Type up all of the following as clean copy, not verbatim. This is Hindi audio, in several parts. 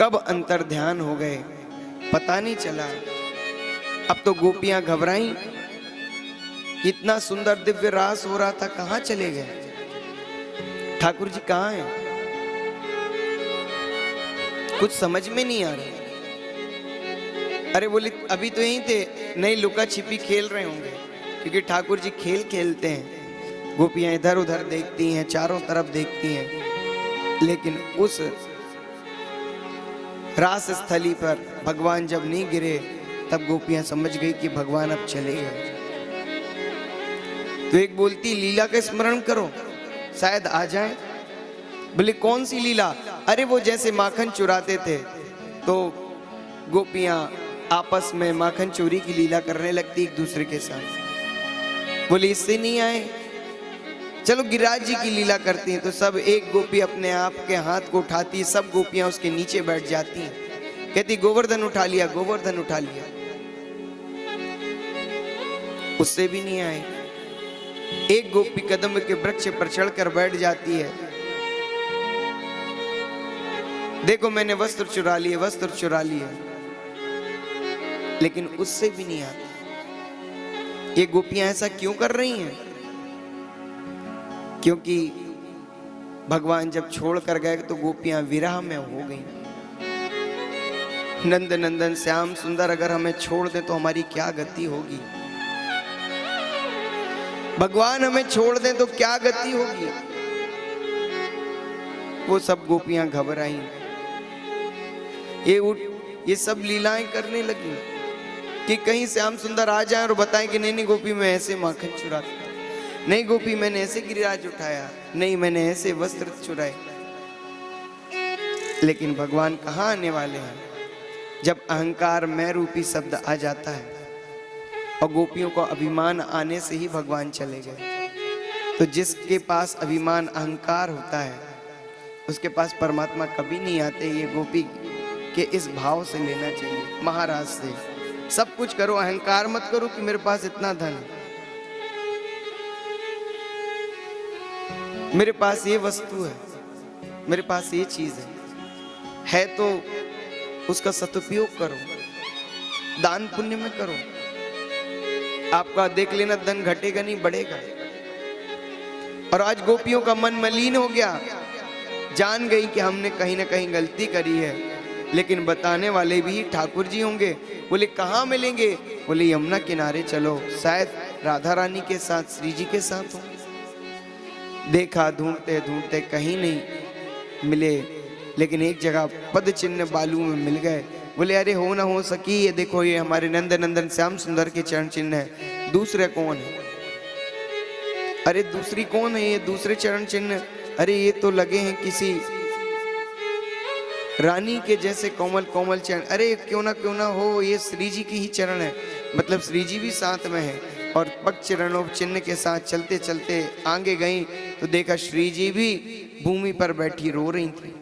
कब अंतर ध्यान हो गए पता नहीं चला। अब तो गोपियां घबराई, इतना सुंदर दिव्य रास हो रहा था, कहां चले गए ठाकुर जी, कहां हैं? कुछ समझ में नहीं आ रहा। अरे बोले अभी तो यहीं थे, नहीं लुका छिपी खेल रहे होंगे, क्योंकि ठाकुर जी खेल खेलते हैं। गोपियां इधर उधर देखती हैं, चारों तरफ देखती हैं, लेकिन उस रास स्थली पर भगवान जब नहीं गिरे तब गोपियां समझ गई कि भगवान अब चले गए। तो एक बोलती लीला का स्मरण करो शायद आ जाए। बोले कौन सी लीला? अरे वो जैसे माखन चुराते थे तो गोपियां आपस में माखन चोरी की लीला करने लगती एक दूसरे के साथ। बोले इससे नहीं आए, चलो गिरिराज जी की लीला करती हैं। तो सब एक गोपी अपने आप के हाथ को उठाती, सब गोपियां उसके नीचे बैठ जाती हैं, कहती गोवर्धन उठा लिया, गोवर्धन उठा लिया। उससे भी नहीं आए। एक गोपी कदम के वृक्ष पर चढ़कर बैठ जाती है, देखो मैंने वस्त्र चुरा लिए, वस्त्र चुरा लिए, लेकिन उससे भी नहीं आती। ये गोपियां ऐसा क्यों कर रही हैं? क्योंकि भगवान जब छोड़ कर गए तो गोपियां विरह में हो गई। नंद नंदन श्याम सुंदर अगर हमें छोड़ दे तो हमारी क्या गति होगी? भगवान हमें छोड़ दे तो क्या गति होगी? वो सब गोपियां घबराई, ये सब लीलाएं करने लगी कि कहीं श्याम सुंदर आ जाए और बताएं कि नहीं नहीं गोपी मैं ऐसे माखन चुराता, नहीं गोपी मैंने ऐसे गिरिराज उठाया, नहीं मैंने ऐसे वस्त्र चुराए। लेकिन भगवान कहाँ आने वाले हैं? जब अहंकार मैं रूपी शब्द आ जाता है, और गोपियों को अभिमान आने से ही भगवान चले गए। तो जिसके पास अभिमान अहंकार होता है उसके पास परमात्मा कभी नहीं आते। ये गोपी के इस भाव से लेना चाहिए, महाराज से सब कुछ करो, अहंकार मत करो कि मेरे पास इतना धन है, मेरे पास ये वस्तु है, मेरे पास ये चीज है तो उसका सदुपयोग करो, दान पुण्य में करो। आपका देख लेना धन घटेगा नहीं बढ़ेगा। और आज गोपियों का मन मलिन हो गया, जान गई कि हमने कहीं ना कहीं गलती करी है, लेकिन बताने वाले भी ठाकुर जी होंगे। बोले कहाँ मिलेंगे? बोले यमुना किनारे चलो, शायद राधा रानी के साथ, श्री जी के साथ हो। देखा ढूंढते ढूंढते कहीं नहीं मिले, लेकिन एक जगह पद चिन्ह बालू में मिल गए। बोले अरे हो ना हो सकी, ये देखो ये हमारे नंद नंदन श्याम सुंदर के चरण चिन्ह है। दूसरे कौन है? अरे दूसरी कौन है? ये दूसरे चरण चिन्ह, अरे ये तो लगे हैं किसी रानी के जैसे कोमल कोमल चरण। अरे क्यों ना हो ये श्री जी की ही चरण है, मतलब श्री जी भी साथ में है। और पग चरणों चिन्ह के साथ चलते चलते आगे गई तो देखा श्री जी भी भूमि पर बैठी रो रही थी।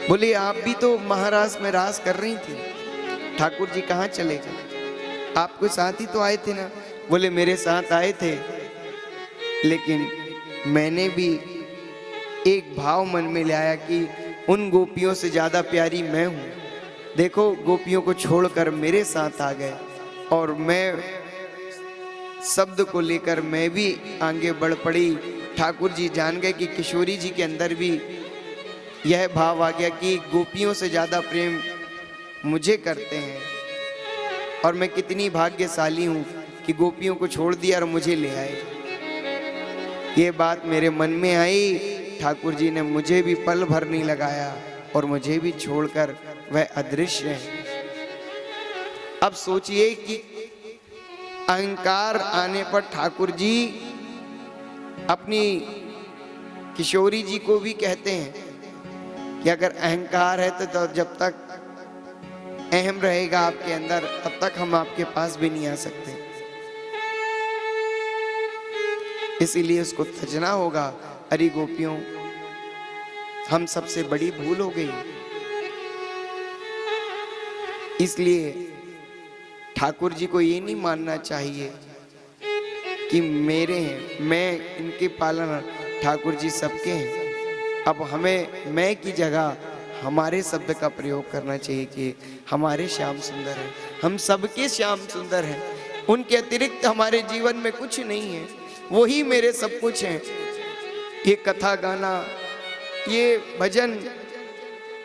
बोले आप भी तो महाराज में रास कर रही थी, ठाकुर जी कहाँ चले गए? आपके साथ ही तो आए थे ना? बोले मेरे साथ आए थे, लेकिन मैंने भी एक भाव मन में लाया कि उन गोपियों से ज्यादा प्यारी मैं हूं। देखो गोपियों को छोड़कर मेरे साथ आ गए, और मैं शब्द को लेकर मैं भी आगे बढ़ पड़ी। ठाकुर जी जान गए कि किशोरी जी के अंदर भी यह भाव आ गया कि गोपियों से ज्यादा प्रेम मुझे करते हैं, और मैं कितनी भाग्यशाली हूं कि गोपियों को छोड़ दिया और मुझे ले आए। ये बात मेरे मन में आई, ठाकुर जी ने मुझे भी पल भर नहीं लगाया और मुझे भी छोड़कर वह अदृश्य है। अब सोचिए कि अहंकार आने पर ठाकुर जी अपनी किशोरी जी को भी कहते हैं कि अगर अहंकार है तो जब तक अहम रहेगा आपके अंदर तब तक हम आपके पास भी नहीं आ सकते। इसीलिए उसको तजना होगा। अरे गोपियों, हम सबसे बड़ी भूल हो गई। इसलिए ठाकुर जी को ये नहीं मानना चाहिए कि मेरे हैं, मैं इनके पालन, ठाकुर जी सबके हैं। अब हमें मैं की जगह हमारे शब्द का प्रयोग करना चाहिए कि हमारे श्याम सुंदर हैं, हम सबके श्याम सुंदर हैं, उनके अतिरिक्त हमारे जीवन में कुछ नहीं है, वही मेरे सब कुछ हैं। ये कथा गाना, ये भजन,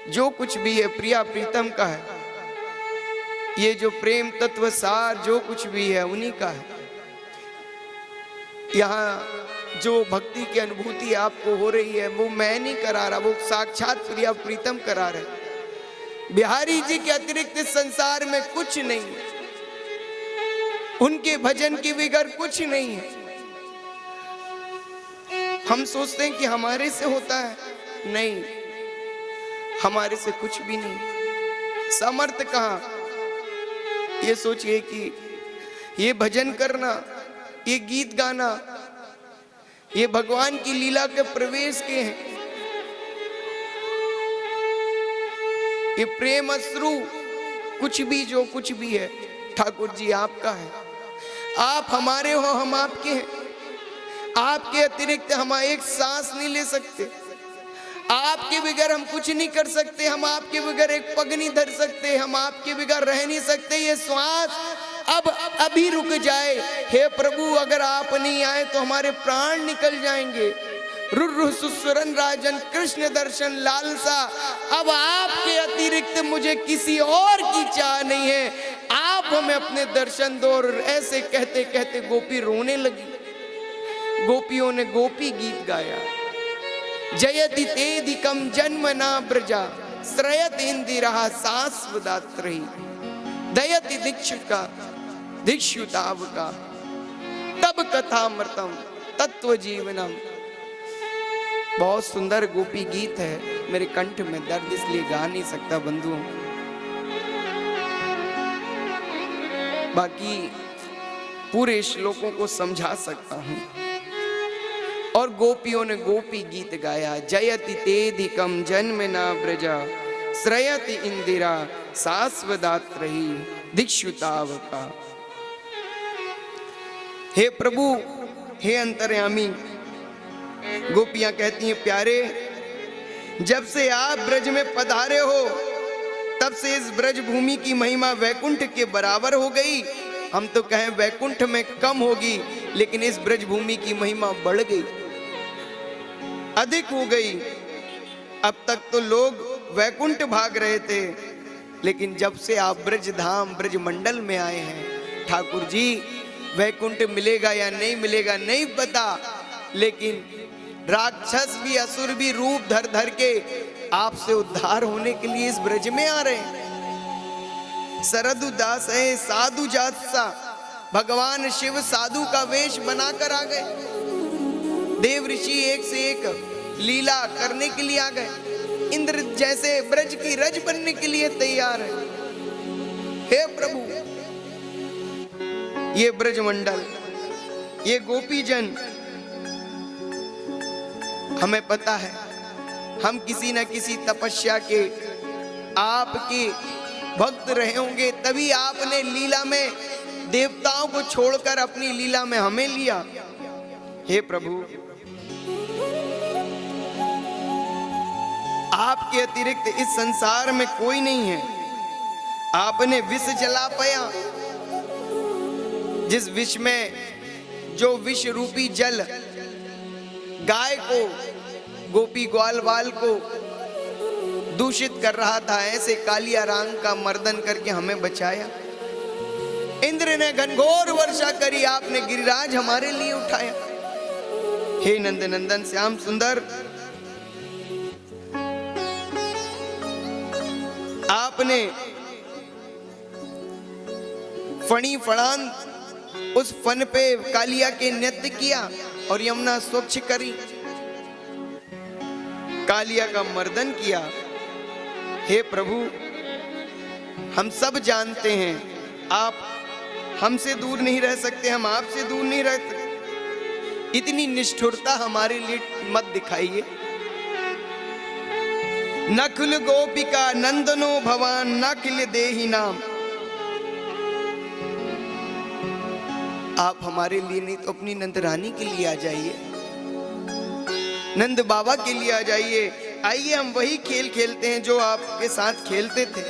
जो कुछ भी है प्रिया प्रीतम का है, ये जो प्रेम तत्व सार जो कुछ भी है उन्हीं का है। यहाँ जो भक्ति की अनुभूति आपको हो रही है वो मैं नहीं करा रहा, वो साक्षात प्रिया प्रीतम करा रहे। बिहारी जी के अतिरिक्त इस संसार में कुछ नहीं है, उनके भजन के बगैर कुछ नहीं है। हम सोचते हैं कि हमारे से होता है, नहीं, हमारे से कुछ भी नहीं। सामर्थ्य कहाँ? ये सोचिए कि ये भजन करना, ये गीत गाना, ये भगवान की लीला के प्रवेश के हैं। ये प्रेम अश्रु, कुछ भी जो कुछ भी है ठाकुर जी आपका है। आप हमारे हो, हम आपके हैं। आपके अतिरिक्त हम एक सांस नहीं ले सकते, आपके बगैर हम कुछ नहीं कर सकते, हम आपके बगैर एक पग नहीं धर सकते, हम आपके बगैर रह नहीं सकते। ये श्वास अब अभी रुक जाए, हे प्रभु अगर आप नहीं आए तो हमारे प्राण निकल जाएंगे। रुरु सुसुरन राजन कृष्ण दर्शन लालसा, अब आपके अतिरिक्त मुझे किसी और की चाह नहीं है, आप हमें अपने दर्शन दो। और ऐसे कहते कहते गोपी रोने लगी। गोपियों ने गोपी गीत गाया, जयति तेधिकम जन्मना ब्रजा श्रयत इंदिरा शाश्वदात्री दयति दीक्षुका दीक्षुताव का तब कथामृतम तत्व जीवनम। बहुत सुंदर गोपी गीत है, मेरे कंठ में दर्द इसलिए गा नहीं सकता बंधुओं, बाकी पूरे श्लोकों को समझा सकता हूं। और गोपियों ने गोपी गीत गाया, जयति तेधिकम जन्मना ब्रजा श्रयति इंदिरा शाश्वदात्री दीक्षुतावका। हे प्रभु, हे अंतर्यामी, गोपियां कहती हैं प्यारे, जब से आप ब्रज में पधारे हो तब से इस ब्रज भूमि की महिमा वैकुंठ के बराबर हो गई। हम तो कहें वैकुंठ में कम होगी, लेकिन इस ब्रज भूमि की महिमा बढ़ गई, अधिक हो गई। अब तक तो लोग वैकुंठ भाग रहे थे, लेकिन जब से आप ब्रज धाम ब्रज मंडल में आए हैं ठाकुर जी, वैकुंठ मिलेगा या नहीं मिलेगा नहीं पता, लेकिन राक्षस भी असुर भी रूप धर धर के आपसे उद्धार होने के लिए इस ब्रज में आ रहे हैं। सरदु दास है साधु जात सा, भगवान शिव साधु का वेश बनाकर आ गए। देव ऋषि एक से एक लीला करने के लिए आ गए। इंद्र जैसे ब्रज की रज बनने के लिए तैयार है। हे प्रभु, ये ब्रजमंडल, ये गोपीजन, हमें पता है हम किसी न किसी तपस्या के आपके भक्त रहे होंगे, तभी आपने लीला में देवताओं को छोड़कर अपनी लीला में हमें लिया। हे प्रभु, आपके अतिरिक्त इस संसार में कोई नहीं है। आपने विष जला पाया, जिस विष में जो विष रूपी जल गाय को, गोपी ग्वालवाल को दूषित कर रहा था, ऐसे कालिया रंग का मर्दन करके हमें बचाया। इंद्र ने घनघोर वर्षा करी, आपने गिरिराज हमारे लिए उठाया। हे नंद नंदन श्याम सुंदर, आपने फणी फड़ान उस फन पे कालिया के नृत्य किया और यमुना स्वच्छ करी, कालिया का मर्दन किया। हे प्रभु, हम सब जानते हैं आप हमसे दूर नहीं रह सकते, हम आपसे दूर नहीं रह सकते। इतनी निष्ठुरता हमारे लिए मत दिखाइए। नकुल गोपिका नंदनो भवान नकुल देहि नाम। आप हमारे लिए नहीं तो अपनी नंद रानी के लिए आ जाइए, नंद बाबा के लिए आ जाइए। आइए हम वही खेल खेलते हैं जो आपके साथ खेलते थे।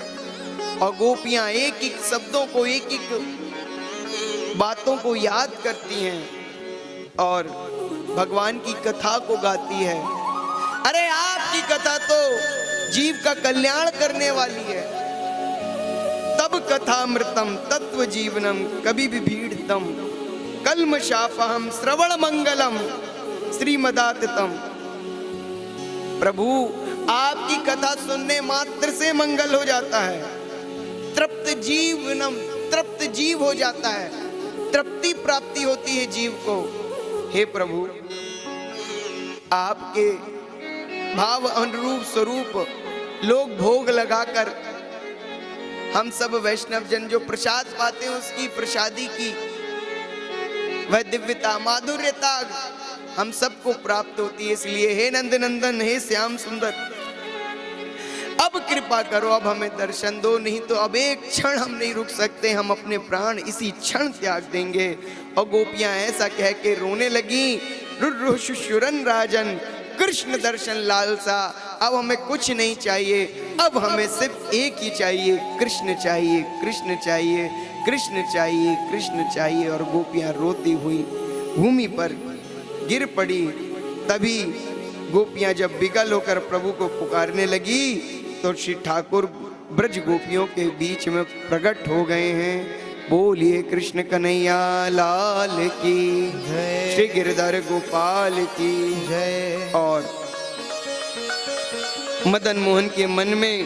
और गोपियां एक एक शब्दों को, एक एक बातों को याद करती हैं और भगवान की कथा को गाती है। अरे आपकी कथा तो जीव का कल्याण करने वाली है। तब कथामृतम तत्व जीवनम कभी भी भीड़तम कल्मशापहम श्रवण मंगलम श्रीमदाततम। प्रभु आपकी कथा सुनने मात्र से मंगल हो जाता है, तृप्त जीवनम, तृप्त जीव हो जाता है, तृप्ति प्राप्ति होती है जीव को। हे प्रभु, आपके भाव अनुरूप स्वरूप लोग भोग लगाकर हम सब वैष्णव जन जो प्रसाद पाते हैं उसकी प्रसादी की वह दिव्यता माधुर्यता हम सबको प्राप्त होती है। इसलिए हे नंद नंदन, हे श्याम सुंदर, अब कृपा करो, अब हमें दर्शन दो, नहीं तो अब एक क्षण हम नहीं रुक सकते, हम अपने प्राण इसी क्षण त्याग देंगे। और गोपियां ऐसा कह के रोने लगी। रुर्रु शुशुरन राजन, कृष्ण दर्शन लालसा, अब हमें कुछ नहीं चाहिए, अब हमें सिर्फ एक ही चाहिए, कृष्ण चाहिए, कृष्ण चाहिए, कृष्ण चाहिए, कृष्ण चाहिए। और गोपियां रोती हुई भूमि पर गिर पड़ी। तभी गोपियां जब विकल होकर प्रभु को पुकारने लगी तो श्री ठाकुर ब्रज गोपियों के बीच में प्रकट हो गए हैं। बोलिए कृष्ण कन्हैया लाल की जय, श्री गिरधर गोपाल की जय। और मदन मोहन के मन में